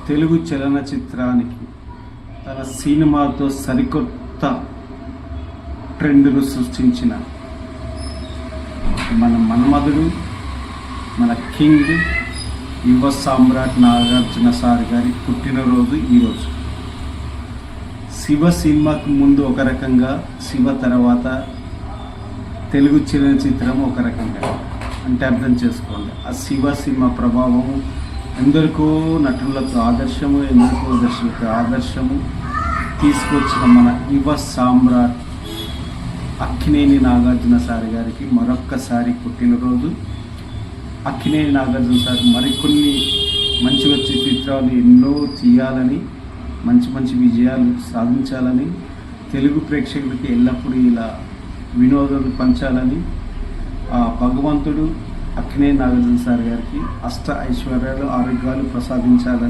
తెలుగు చలనచిత్రానికి తన సినిమాతో సరికొత్త ట్రెండ్ను సృష్టించిన మన మన్మధుడు, మన కింగ్, యువ సామ్రాట్ నాగార్జున సార్ గారి పుట్టినరోజు ఈరోజు. శివ సినిమాకు ముందు ఒక రకంగా, శివ తర్వాత తెలుగు చలనచిత్రం ఒక రకంగా అంటే అర్థం చేసుకోండి. ఆ శివ సినిమా ప్రభావం ఎందరికో నటులకు ఆదర్శము, ఎందరికో దర్శకులకు ఆదర్శము తీసుకొచ్చిన మన యువ సామ్రాట్ అక్కినేని నాగార్జున సార్ గారికి మరొక్కసారి పుట్టినరోజు. అక్కినేని నాగార్జున సార్ మరికొన్ని మంచి వచ్చే చిత్రాలు ఎన్నో తీయాలని, మంచి మంచి విజయాలు సాధించాలని, తెలుగు ప్రేక్షకులకి ఎల్లప్పుడూ ఇలా వినోదాలు పంచాలని ఆ భగవంతుడు అక్కినేని నాగార్జున సార్ గారికి అష్ట ఐశ్వర్యాలు, ఆరోగ్యాలు ప్రసాదించాలని